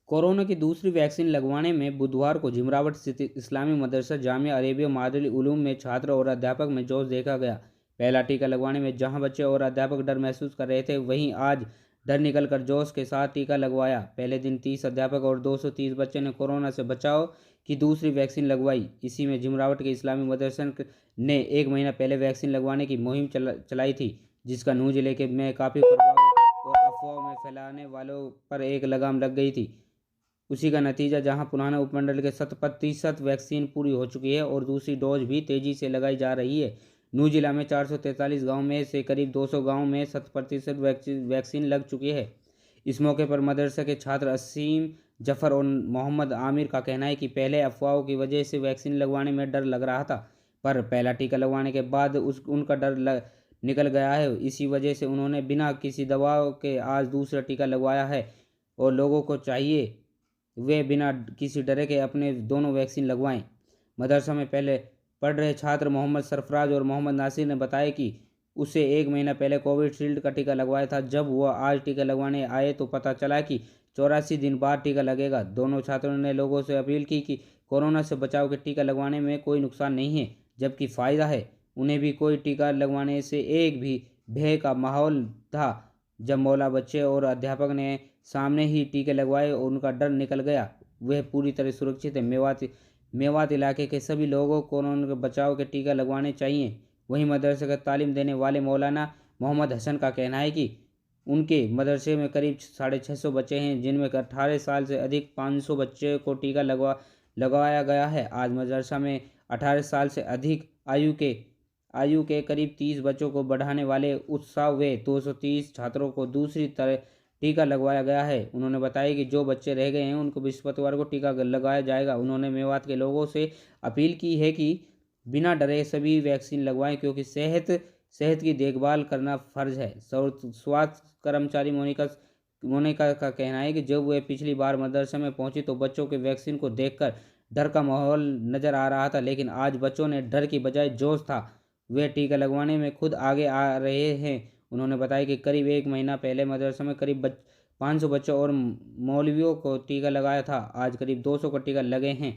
Corona की दूसरी vaccine लगवाने में बुधवार को झिमरावट स्थित इस्लामी मदरसा जामिया अरेबिया मादरी उलूम में छात्र और अध्यापक में जोश देखा गया। पहला टीका लगवाने में जहां बच्चे और अध्यापक डर महसूस कर रहे थे, वहीं आज डर निकलकर जोश के साथ टीका लगवाया। पहले दिन 30 अध्यापक और 230 बच्चे ने कोरोना से बचाव की दूसरी वैक्सीन लगवाई। इसी में झिमरावट के इस्लामी मदरसा ने 1 महीना पहले वैक्सीन लगवाने की मुहिम चलाई थी, जिसका नूंह जिले के में काफ़ी प्रभाव और अफवाह में फैलाने वालों पर एक लगाम लग गई थी। उसी का नतीजा जहां पुराना उपमंडल के 70% वैक्सीन पूरी हो चुकी है और दूसरी डोज भी तेजी से लगाई जा रही है। नूंह जिला में 443 गांव में से करीब 200 गांव में 70% वैक्सीन लग चुकी है। इस मौके पर मदरसा के छात्र असीम जफर और मोहम्मद आमिर का कहना है कि पहले अफवाहों की वजह से वैक्सीन लगवाने में डर लग रहा था, पर पहला टीका लगवाने के बाद उनका डर निकल गया है। इसी वजह से उन्होंने बिना किसी दबाव के आज दूसरा टीका लगवाया है और लोगों को चाहिए वे बिना किसी डरे के अपने दोनों वैक्सीन लगवाएं। मदरसा में पहले पढ़ रहे छात्र मोहम्मद सरफराज और मोहम्मद नासिर ने बताया कि उसे 1 महीना पहले कोविशील्ड का टीका लगवाया था। जब वह आज टीका लगवाने आए तो पता चला कि 84 दिन बाद टीका लगेगा। दोनों छात्रों ने लोगों से अपील की कि कोरोना से बचाव के टीका लगवाने में कोई नुकसान नहीं है, जबकि फ़ायदा है। उन्हें भी कोई टीका लगवाने से एक भी भय का माहौल था। जब मौला बच्चे और अध्यापक ने सामने ही टीके लगवाए और उनका डर निकल गया। वह पूरी तरह सुरक्षित है। मेवात इलाके के सभी लोगों को कोरोना के बचाव के टीका लगवाने चाहिए। वहीं मदरसे का तालीम देने वाले मौलाना मोहम्मद हसन का कहना है कि उनके मदरसे में करीब 650 बच्चे हैं, जिनमें 18 साल से अधिक 500 बच्चे को टीका लगवाया गया है। आज मदरसा में 18 साल से अधिक आयु के करीब 30 बच्चों को बढ़ाने वाले उत्साह वे 230 छात्रों को दूसरी तरह टीका लगवाया गया है। उन्होंने बताया कि जो बच्चे रह गए हैं उनको बृहस्पतिवार को टीका लगाया जाएगा। उन्होंने मेवात के लोगों से अपील की है कि बिना डरे सभी वैक्सीन लगवाएं, क्योंकि सेहत की देखभाल करना फ़र्ज है। स्वास्थ्य कर्मचारी मोनिका का कहना है कि जब वे पिछली बार मदरसे में पहुंची तो बच्चों के वैक्सीन को देखकर डर का माहौल नज़र आ रहा था, लेकिन आज बच्चों ने डर की बजाय जोश था। वे टीका लगवाने में खुद आगे आ रहे हैं। उन्होंने बताया कि करीब 1 महीना पहले मदरसे में करीब 500 बच्चों और मौलवियों को टीका लगाया था। आज करीब 200 को टीका लगे हैं।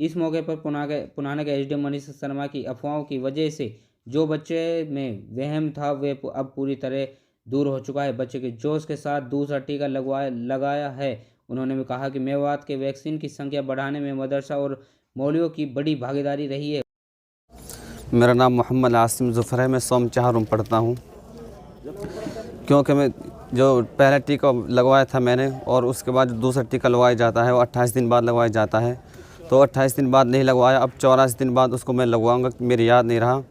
इस मौके पर पुनाना के एसडीएम मनीष शर्मा की अफवाहों की वजह से जो बच्चे में वहम था वे अब पूरी तरह दूर हो चुका है। बच्चे के जोश के साथ दूसरा टीका लगाया है। उन्होंने भी कहा कि मेवात के वैक्सीन की संख्या बढ़ाने में मदरसा और मौलवियों की बड़ी भागीदारी रही है। मेरा नाम मोहम्मद आसिम ज़फ़र है। मैं सोम चार रूम पढ़ता हूँ। क्योंकि मैं जो पहला टीका लगवाया था मैंने, और उसके बाद दूसरा टीका लगवाया जाता है वो 28 दिन बाद लगवाया जाता है, तो 28 दिन बाद नहीं लगवाया। अब 84 दिन बाद उसको मैं लगवाऊंगा। मेरी याद नहीं रहा,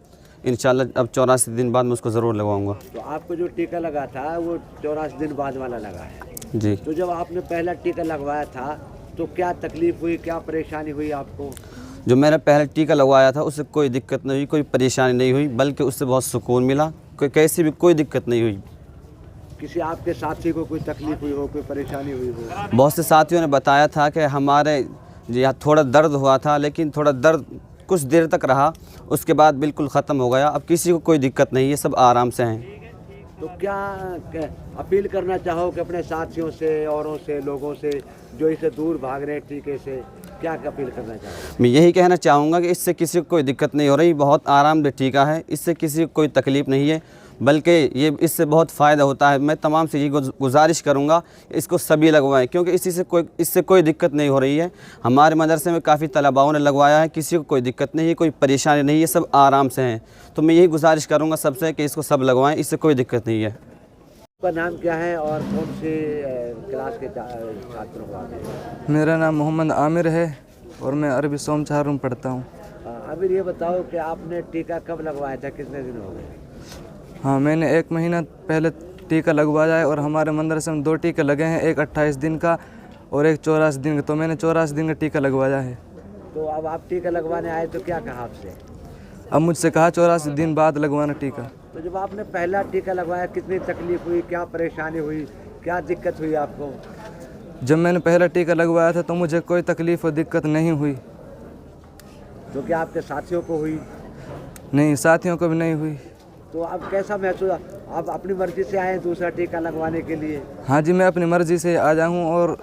इंशाल्लाह अब 84 दिन बाद मैं उसको ज़रूर लगवाऊंगा। तो आपको जो टीका लगा था वो 84 दिन बाद वाला लगा है जी। तो जब आपने पहला टीका लगवाया था तो क्या तकलीफ़ हुई, क्या परेशानी हुई आपको? जो मैंने पहले टीका लगवाया था उससे कोई दिक्कत नहीं हुई, कोई परेशानी नहीं हुई, बल्कि उससे बहुत सुकून मिला। कैसी भी कोई दिक्कत नहीं हुई। किसी आपके साथी को कोई तकलीफ़ हुई हो, कोई परेशानी हुई हो? बहुत से साथियों ने बताया था कि हमारे यहाँ थोड़ा दर्द हुआ था, लेकिन थोड़ा दर्द कुछ देर तक रहा, उसके बाद बिल्कुल ख़त्म हो गया। अब किसी को कोई दिक्कत नहीं है, सब आराम से हैं। तो क्या अपील करना चाहो कि अपने साथियों से, औरों से, लोगों से जो इसे दूर भाग रहे हैं टीके से, क्या अपील करना चाहो? मैं यही कहना चाहूँगा कि इससे किसी को कोई दिक्कत नहीं हो रही। बहुत आरामदेह टीका है, इससे किसी को कोई तकलीफ़ नहीं है, बल्कि ये इससे बहुत फ़ायदा होता है। मैं तमाम से ये गुजारिश करूँगा इसको सभी लगवाएं, क्योंकि इससे कोई दिक्कत नहीं हो रही है। हमारे मदरसे में काफ़ी तलबाओं ने लगवाया है, किसी को कोई दिक्कत नहीं है, कोई परेशानी नहीं है, सब आराम से हैं। तो मैं यही गुजारिश करूँगा सबसे कि इसको सब लगवाएँ, इससे कोई दिक्कत नहीं है। आपका नाम क्या है और कौन से क्लास के छात्र हो? मेरा नाम मोहम्मद आमिर है और मैं अरबी सोम चार रूम पढ़ता हूँ। अभी ये बताओ कि आपने टीका कब लगवाया था, कितने दिन हो गए? हाँ, मैंने 1 महीना पहले टीका लगवाया है और हमारे मदरसे में 2 टीके लगे हैं, एक 28 दिन का और एक 84 दिन का। तो मैंने 84 दिन का टीका लगवाया है। तो अब आप टीका लगवाने आए तो क्या कहा आपसे? अब मुझसे कहा 84 दिन बाद लगवाना टीका। तो जब आपने पहला टीका लगवाया कितनी तकलीफ़ हुई, क्या परेशानी हुई, क्या दिक्कत हुई आपको? जब मैंने पहला टीका लगवाया था तो मुझे कोई तकलीफ़ और दिक्कत नहीं हुई। तो क्या आपके साथियों को हुई? नहीं, साथियों को भी नहीं हुई। तो तो अब कैसा महसूस, आप अपनी मर्जी से आए हैं दूसरा टीका लगवाने के लिए? हाँ जी, मैं अपनी मर्ज़ी से आ जाऊँ और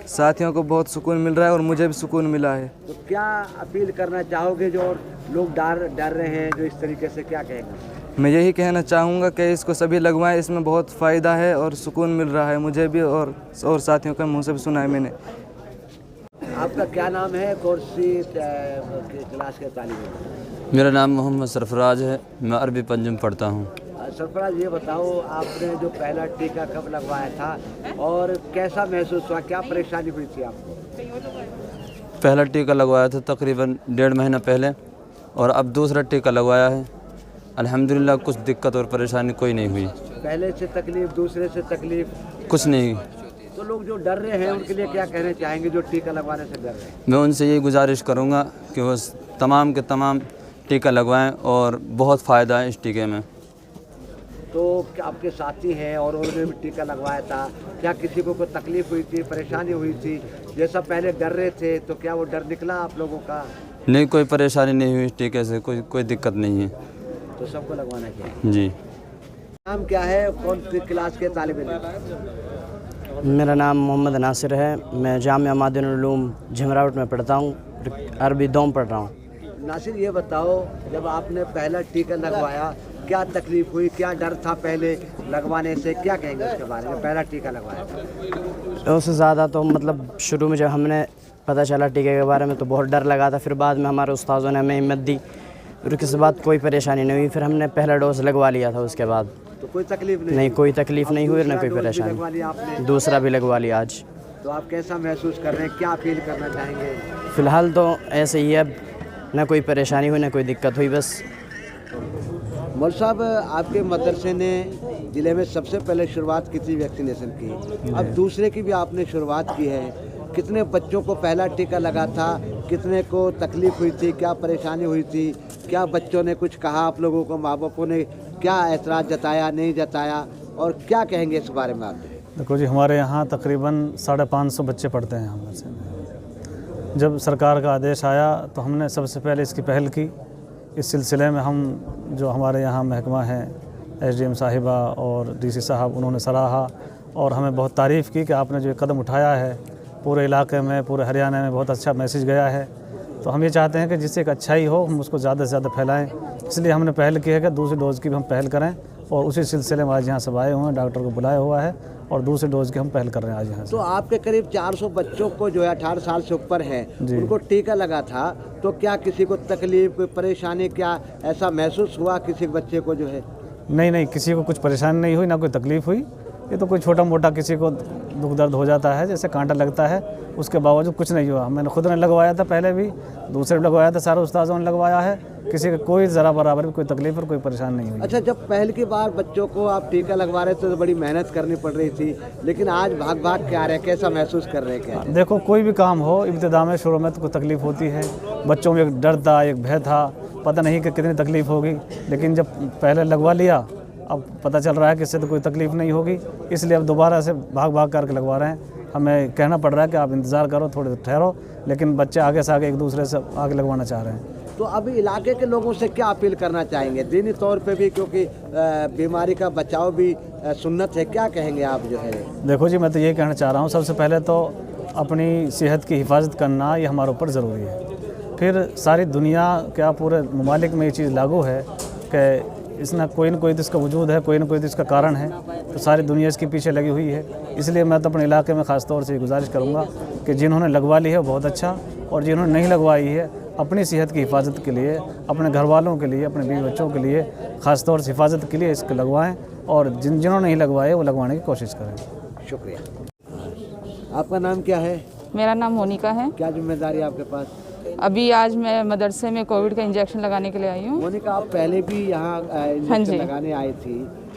साथियों को बहुत सुकून मिल रहा है और मुझे भी सुकून मिला है। तो क्या अपील करना चाहोगे जो लोग डर रहे हैं जो इस तरीके से, क्या कहेंगे? मैं यही कहना चाहूँगा कि इसको सभी लगवाएं, इसमें बहुत फ़ायदा है और सुकून मिल रहा है मुझे भी और साथियों के मुँह से भी सुना है मैंने। आपका क्या नाम है, कौन सी क्लास के तालिब हैं? मेरा नाम मोहम्मद सरफराज है, मैं अरबी पंजम पढ़ता हूँ। सरफराज, ये बताओ आपने जो पहला टीका कब लगवाया था और कैसा महसूस हुआ, क्या परेशानी हुई थी आपको? पहला टीका लगवाया था तकरीबन 1.5 महीना पहले और अब दूसरा टीका लगवाया है। अल्हम्दुलिल्लाह कुछ दिक्कत और परेशानी कोई नहीं हुई। पहले से तकलीफ, दूसरे से तकलीफ कुछ नहीं। तो लोग जो डर रहे हैं उनके लिए क्या कहना चाहेंगे जो टीका लगवाने से डर रहे हैं? मैं उनसे यही गुजारिश करूँगा कि वो तमाम के तमाम टीका लगवाएं और बहुत फ़ायदा है इस टीके में। तो क्या आपके साथी हैं और उन्होंने भी टीका लगवाया था, क्या किसी को कोई तकलीफ हुई थी, परेशानी हुई थी? जैसा पहले डर रहे थे तो क्या वो डर निकला आप लोगों का? नहीं, कोई परेशानी नहीं हुई इस टीके से, कोई दिक्कत नहीं है। तो सबको लगवाना चाहिए। जी। नाम क्या है, कौन सी क्लास के तालिब इल्म? मेरा नाम मोहम्मद नासिर है, मैं जामिया मादिनुल उलूम झिमरावट में पढ़ता हूँ, अरबी दोम पढ़ रहा हूँ। नासिर, ये बताओ जब आपने पहला टीका लगवाया क्या तकलीफ हुई, क्या डर था पहले लगवाने से, क्या कहेंगे उसके बारे में? पहला टीका लगवाया था तो उससे ज़्यादा तो मतलब शुरू में जब हमने पता चला टीके के बारे में तो बहुत डर लगा था, फिर बाद में हमारे उस्तादों ने हमें हिम्मत दी, फिर उसके बाद कोई परेशानी नहीं हुई, फिर हमने पहला डोज लगवा लिया था। उसके बाद तो कोई तकलीफ नहीं? नहीं, कोई तकलीफ नहीं हुई, ना कोई लगवा परेशानी। लिया आपने? दूसरा भी लगवा लिया आज। तो आप कैसा महसूस कर रहे हैं, क्या अपील करना चाहेंगे? फ़िलहाल तो ऐसे ही है, अब ना कोई परेशानी हुई ना कोई दिक्कत हुई बस। मौलवी साहब, आपके मदरसे ने ज़िले में सबसे पहले शुरुआत की थी वैक्सीनेशन की, अब दूसरे की भी आपने शुरुआत की है। कितने बच्चों को पहला टीका लगा था, कितने को तकलीफ हुई थी, क्या परेशानी हुई थी, क्या बच्चों ने कुछ कहा आप लोगों को, माँ बापों ने क्या एतराज़ जताया, नहीं जताया, और क्या कहेंगे इस बारे में आप? देखो जी, हमारे यहाँ तकरीबन 550 बच्चे पढ़ते हैं मदरसे में। जब सरकार का आदेश आया तो हमने सबसे पहले इसकी पहल की। इस सिलसिले में हम जो हमारे यहाँ महकमा है, SDM साहिबा और DC साहब, उन्होंने सराहा और हमें बहुत तारीफ़ की कि आपने जो ये कदम उठाया है पूरे इलाके में, पूरे हरियाणा में बहुत अच्छा मैसेज गया है। तो हम ये चाहते हैं कि जिससे एक अच्छाई हो हम उसको ज़्यादा से ज़्यादा फैलाएं, इसलिए हमने पहल की है कि दूसरी डोज़ की भी हम पहल करें और उसी सिलसिले में आज यहाँ सब आए हुए हैं, डॉक्टर को बुलाया हुआ है और दूसरी डोज़ की हम पहल कर रहे हैं आज यहाँ से। तो आपके करीब 400 बच्चों को जो है 18 साल से ऊपर हैं उनको टीका लगा था, तो क्या किसी को तकलीफ, कोई परेशानी, क्या ऐसा महसूस हुआ किसी बच्चे को जो है? नहीं, किसी को कुछ परेशानी नहीं हुई, ना कोई तकलीफ़ हुई। ये तो कोई छोटा मोटा किसी को दुख दर्द हो जाता है, जैसे कांटा लगता है, उसके बावजूद कुछ नहीं हुआ। मैंने खुद ने लगवाया था, पहले भी दूसरे भी लगवाया था, सारे उस्तादों ने लगवाया है, किसी का कोई ज़रा बराबर भी कोई तकलीफ और कोई परेशानी नहीं हुई। अच्छा, जब पहली बार बच्चों को आप टीका लगवा रहे थे तो बड़ी मेहनत करनी पड़ रही थी, लेकिन आज भाग भाग के आ रहे हैं, कैसा महसूस कर रहे हैं? क्या देखो, कोई भी काम हो इब्तिदा में, शुरू में तो कोई तकलीफ़ होती है, बच्चों में एक डर था, एक भय था, पता नहीं कि कितनी तकलीफ़ होगी, लेकिन जब पहले लगवा लिया अब पता चल रहा है कि इससे तो कोई तकलीफ़ नहीं होगी, इसलिए अब दोबारा से भाग भाग करके लगवा रहे हैं। हमें कहना पड़ रहा है कि आप इंतज़ार करो, थोड़े ठहरो, लेकिन बच्चे आगे से आगे एक दूसरे से आगे लगवाना चाह रहे हैं। तो अभी इलाके के लोगों से क्या अपील करना चाहेंगे दीनी तौर पे भी, क्योंकि बीमारी का बचाव भी सुन्नत है, क्या कहेंगे आप जो है? देखो जी, मैं तो ये कहना चाह रहा हूँ, सबसे पहले तो अपनी सेहत की हिफाजत करना ये हमारे ऊपर ज़रूरी है। फिर सारी दुनिया, क्या पूरे ममालिक में ये चीज़ लागू है कि इसना कोई न कोई तो इसका वजूद है, कोई न कोई तो इसका कारण है, तो सारी दुनिया इसके पीछे लगी हुई है। इसलिए मैं तो अपने इलाके में ख़ास तौर से गुजारिश करूँगा कि जिन्होंने लगवा ली है बहुत अच्छा, और जिन्होंने नहीं लगवाई है अपनी सेहत की हिफाजत के लिए, अपने घर वालों के लिए, अपने बीवी बच्चों के लिए ख़ास तौर से हिफाजत के लिए इसको लगवाएं, और जिन्होंने नहीं लगवाए वो लगवाने की कोशिश करें। शुक्रिया। आपका नाम क्या है? मेरा नाम मोनिका है। क्या जिम्मेदारी आपके पास? अभी आज मैं मदरसे में कोविड का इंजेक्शन लगाने के लिए आई हूँ। मोनिका, आप पहले भी यहाँ इंजेक्शन लगाने आई थी,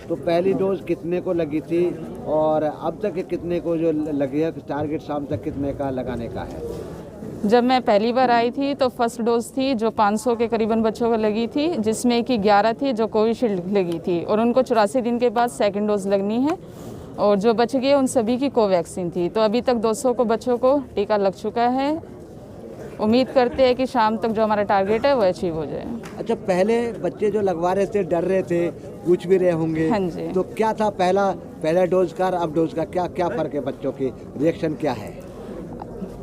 तो पहली डोज कितने को लगी थी और अब तक कितने को जो लगी है, टारगेट शाम तक कितने का लगाने का है? जब मैं पहली बार आई थी तो फर्स्ट डोज थी जो 500 के करीबन बच्चों को लगी थी, जिसमें कि 11 थी जो कोविशील्ड लगी थी, और उनको 84 दिन के बाद सेकेंड डोज लगनी है, और जो बच गए उन सभी की कोवैक्सीन थी। तो अभी तक 200 को बच्चों को टीका लग चुका है। उम्मीद करते हैं कि शाम तक जो हमारा टारगेट है वो अचीव हो जाए। अच्छा, पहले बच्चे जो लगवा रहे थे डर रहे थे, पूछ भी रहे होंगे, हाँ जी। तो क्या था पहला डोज का और अब डोज का क्या फ़र्क है? बच्चों की रिएक्शन क्या है?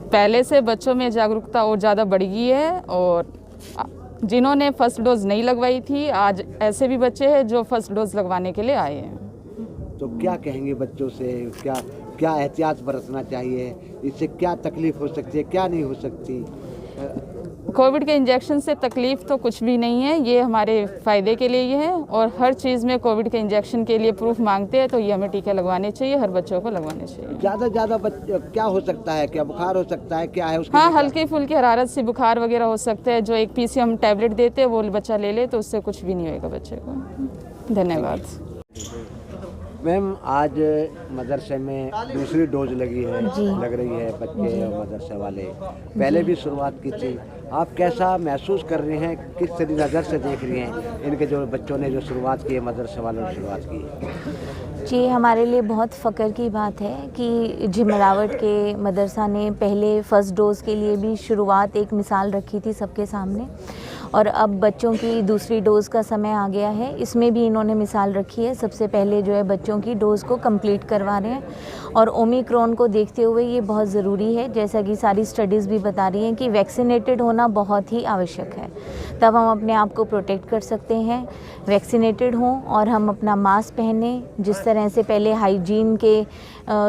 पहले से बच्चों में जागरूकता और ज़्यादा बढ़ गई है, और जिन्होंने फर्स्ट डोज नहीं लगवाई थी, आज ऐसे भी बच्चे हैं जो फर्स्ट डोज लगवाने के लिए आए हैं। तो क्या कहेंगे बच्चों से? क्या एहतियात बरतना चाहिए? इससे क्या तकलीफ हो सकती है, क्या नहीं हो सकती? कोविड के इंजेक्शन से तकलीफ तो कुछ भी नहीं है, ये हमारे फ़ायदे के लिए ही है, और हर चीज़ में कोविड के इंजेक्शन के लिए प्रूफ मांगते हैं, तो ये हमें टीके लगवाने चाहिए, हर बच्चों को लगवाने चाहिए। ज़्यादा क्या हो सकता है? क्या बुखार हो सकता है? क्या है उसके हाँ, लिए? हल्की फुल्की हरारत से बुखार वगैरह हो सकता है, जो एक पीसी हम टैबलेट देते हैं वो बच्चा ले ले तो उससे कुछ भी नहीं होगा बच्चे को। धन्यवाद। मैम, आज मदरसे में दूसरी डोज लग रही है बच्चे और मदरसे वाले। पहले भी शुरुआत की थी, आप कैसा महसूस कर रहे हैं? किस तरीके नज़र से देख रही हैं इनके जो बच्चों ने जो शुरुआत की है, मदरसे वालों ने शुरुआत की है? जी, हमारे लिए बहुत फ़ख्र की बात है कि झिमरावट के मदरसा ने पहले फ़र्स्ट डोज़ के लिए भी शुरुआत एक मिसाल रखी थी सबके सामने, और अब बच्चों की दूसरी डोज़ का समय आ गया है, इसमें भी इन्होंने मिसाल रखी है। सबसे पहले जो है बच्चों की डोज़ को कंप्लीट करवा रहे हैं, और ओमिक्रॉन को देखते हुए ये बहुत ज़रूरी है, जैसा कि सारी स्टडीज़ भी बता रही हैं कि वैक्सीनेटेड होना बहुत ही आवश्यक है, तब हम अपने आप को प्रोटेक्ट कर सकते हैं। वैक्सीनेटेड हों और हम अपना मास्क पहने, जिस तरह से पहले हाइजीन के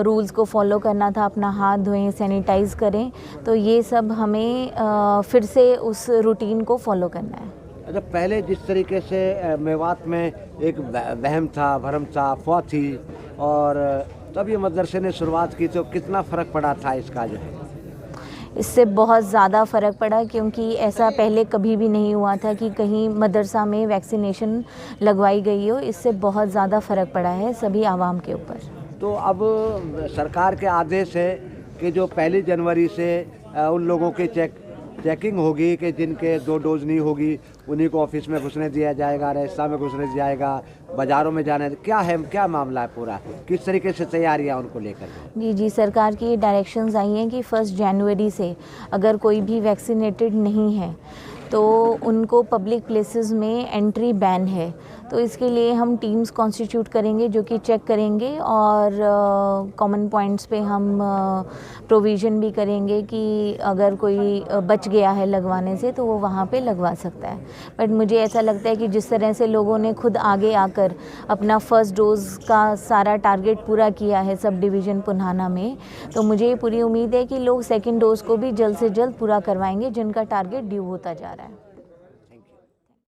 रूल्स को फॉलो करना था, अपना हाथ धोएं, सैनिटाइज़ करें, तो ये सब हमें फिर से उस रूटीन को फॉलो करना है। अच्छा, पहले जिस तरीके से मेवात में एक वहम था, भरम था, अफवाह थी, और तब ये मदरसे ने शुरुआत की, तो कितना फ़र्क पड़ा था इसका जो है? इससे बहुत ज़्यादा फ़र्क पड़ा, क्योंकि ऐसा पहले कभी भी नहीं हुआ था कि कहीं मदरसा में वैक्सीनेशन लगवाई गई हो। इससे बहुत ज़्यादा फ़र्क पड़ा है सभी आवाम के ऊपर। तो अब सरकार के आदेश है कि जो 1 जनवरी से उन लोगों की चेकिंग होगी कि जिनके 2 डोज नहीं होगी, उन्हीं को ऑफिस में घुसने दिया जाएगा, रेस्ता में घुसने दिया जाएगा, बाज़ारों में जाने। क्या मामला है पूरा? किस तरीके से तैयारियां उनको लेकर? जी, सरकार की डायरेक्शंस आई हैं कि 1 जनवरी से अगर कोई भी वैक्सीनेटेड नहीं है तो उनको पब्लिक प्लेसेस में एंट्री बैन है। तो इसके लिए हम टीम्स कॉन्स्टिट्यूट करेंगे जो कि चेक करेंगे, और कॉमन पॉइंट्स पे हम प्रोविज़न भी करेंगे कि अगर कोई बच गया है लगवाने से तो वो वहाँ पे लगवा सकता है। बट मुझे ऐसा लगता है कि जिस तरह से लोगों ने खुद आगे आकर अपना फर्स्ट डोज़ का सारा टारगेट पूरा किया है सब डिवीज़न पुन्हाना में, तो मुझे पूरी उम्मीद है कि लोग सेकेंड डोज़ को भी जल्द से जल्द पूरा करवाएंगे, जिनका टारगेट ड्यू होता जा रहा है।